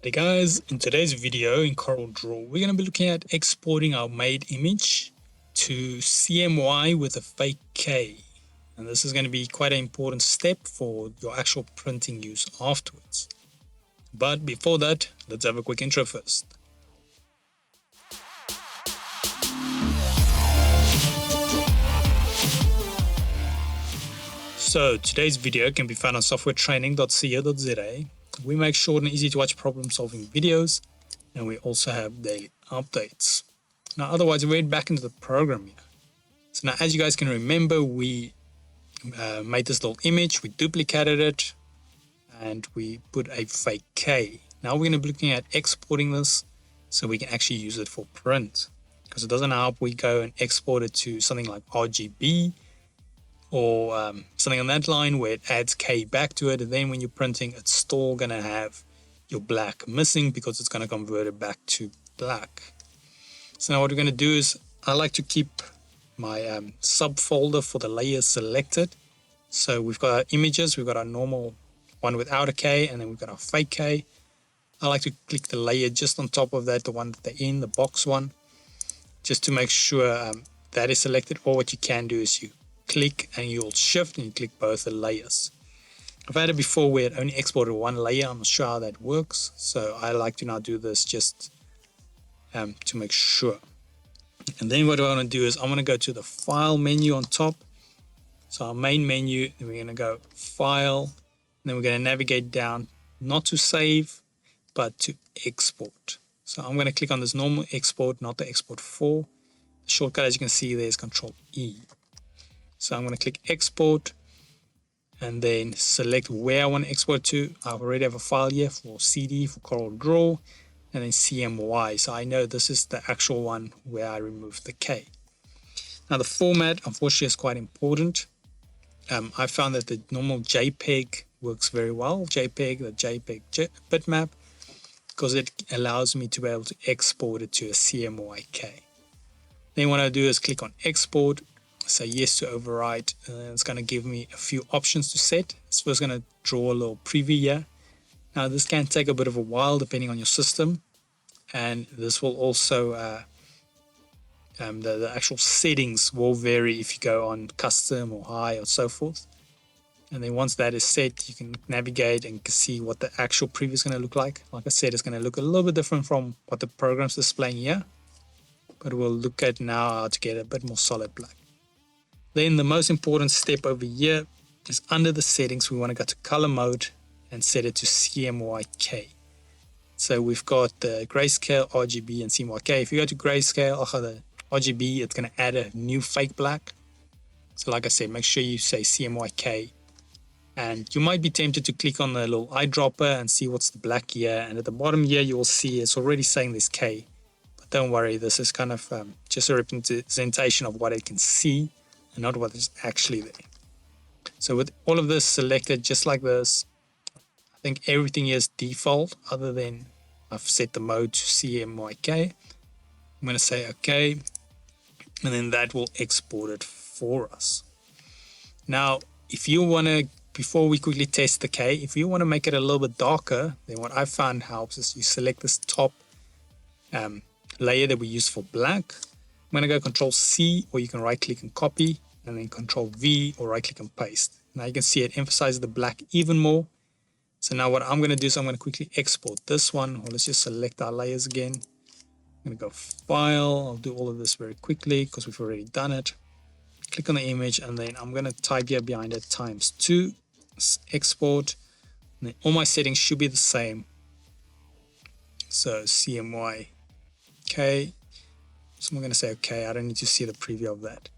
Hey guys, in today's video in CorelDraw, we're going to be looking at exporting our made image to CMY with a fake K. And this is going to be quite an important step for your actual printing use afterwards. But before that, let's have a quick intro first. So today's video can be found on softwaretraining.co.za. We make short and easy to watch problem solving videos, and we also have daily updates. Now otherwise, we're back into the program here. So now, as you guys can remember, we made this little image, we duplicated it, and we put a fake K. Now we're going to be looking at exporting this so we can actually use it for print, because it doesn't help we go and export it to something like RGB or something on that line where it adds K back to it, and then when you're printing, it's still going to have your black missing because it's going to convert it back to black. So now what we're going to do is, I like to keep my subfolder for the layers selected. So we've got our images, we've got our normal one without a K, and then we've got our fake K. I like to click the layer just on top of that, the one that they're in, the box one, just to make sure that is selected. Or what you can do is you click and you'll shift and you click both the layers. I've had it before where it only exported one layer. I'm not sure how that works, so I like to now do this just to make sure. And then what I want to do is I want to go to the file menu on top. So our main menu, then we're going to go file, then we're going to navigate down, not to save but to export. So I'm going to click on this normal export, not the export for. The shortcut, as you can see, there's Control E. So I'm going to click export and then select where I want to export to. I already have a file here for CD, for CorelDraw, and then CMY. So I know this is the actual one where I removed the K. Now the format, unfortunately, is quite important. I found that the normal JPEG works very well. The JPEG bitmap, because it allows me to be able to export it to a CMYK. Then what I do is click on export, say yes to overwrite, and it's going to give me a few options to set. It's first going to draw a little preview here. Now this can take a bit of a while depending on your system, and this will also the actual settings will vary if you go on custom or high or so forth. And then once that is set, you can navigate and see what the actual preview is going to look like. Like I said, it's going to look a little bit different from what the program's displaying here, but we'll look at now how to get a bit more solid black. Then the most important step over here is under the settings, we want to go to color mode and set it to CMYK. So we've got the grayscale, RGB, and CMYK. If you go to grayscale, or the RGB, it's going to add a new fake black. So like I said, make sure you say CMYK. And you might be tempted to click on the little eyedropper and see what's the black here. And at the bottom here, you will see it's already saying there's K. But don't worry, this is kind of just a representation of what it can see, and not what is actually there. So with all of this selected just like this, I think everything here is default other than I've set the mode to CMYK. I'm going to say OK, and then that will export it for us. Now, if you want to, before we quickly test the K, if you want to make it a little bit darker, then what I found helps is you select this top layer that we use for black. I'm going to go Control C, or you can right click and copy, and then Control V or right click and paste. Now you can see it emphasizes the black even more. So now what I'm going to do is I'm going to quickly export this one. Or let's just select our layers again. I'm going to go File. I'll do all of this very quickly because we've already done it. Click on the image, and then I'm going to type here behind it ×2, export. And then all my settings should be the same. So CMYK. So I'm going to say OK. I don't need to see the preview of that.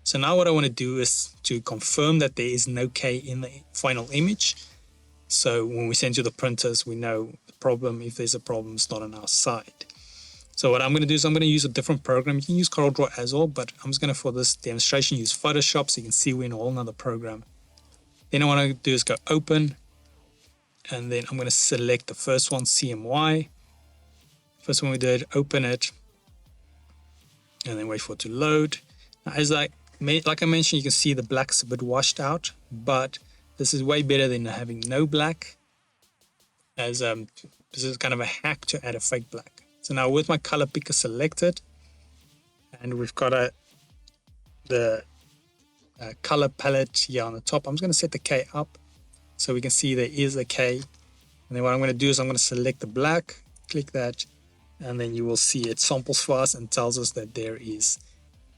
So now what I want to do is to confirm that there is no K in the final image. So when we send to the printers, we know the problem. If there's a problem, it's not on our side. So what I'm going to do is I'm going to use a different program. You can use CorelDraw as well, but I'm just going to, for this demonstration, use Photoshop so you can see we're in a whole nother program. Then what I want to do is go Open, and then I'm going to select the first one, CMY. First one we did, open it, and then wait for it to load. Now, as like I mentioned, you can see the black's a bit washed out, but this is way better than having no black. as this is kind of a hack to add a fake black. So now with my color picker selected, and we've got the color palette here on the top, I'm just going to set the K up so we can see there is a K. And then what I'm going to do is I'm going to select the black, click that, and then you will see it samples for us and tells us that there is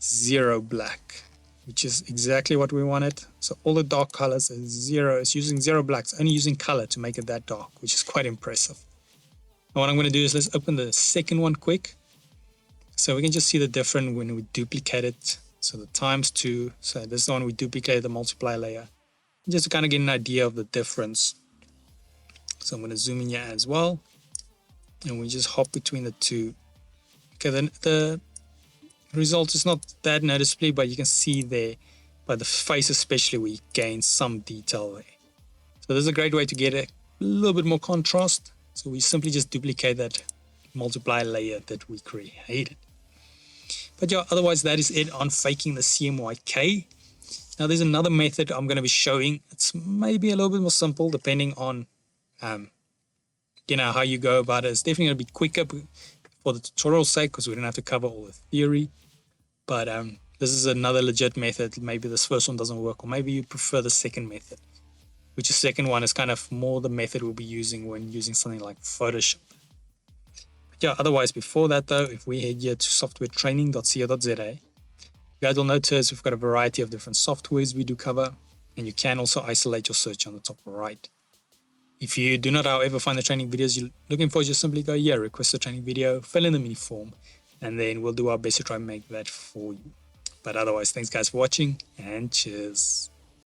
0 black, which is exactly what we wanted. So all the dark colors are 0. It's using 0 black. It's only using color to make it that dark, which is quite impressive. And what I'm going to do is let's open the second one quick. So we can just see the difference when we duplicate it. So the ×2. So this is the one we duplicated the multiply layer. Just to kind of get an idea of the difference. So I'm going to zoom in here as well. And we just hop between the two. Okay, then the result is not that noticeably, but you can see there by the face especially we gain some detail there. So this is a great way to get a little bit more contrast. So we simply just duplicate that multiply layer that we created. But yeah, otherwise that is it on faking the CMYK. Now there's another method I'm going to be showing. It's maybe a little bit more simple depending on how you go about it. It's definitely going to be quicker for the tutorial's sake because we don't have to cover all the theory. But this is another legit method. Maybe this first one doesn't work, or maybe you prefer the second method, which the second one is kind of more the method we'll be using when using something like Photoshop. But yeah, otherwise before that though, if we head here to softwaretraining.co.za, you guys will notice we've got a variety of different softwares we do cover, and you can also isolate your search on the top right. If you do not, however, find the training videos you're looking for, just simply go here, request a training video, fill in the mini form, and then we'll do our best to try and make that for you. But otherwise, thanks guys for watching, and cheers.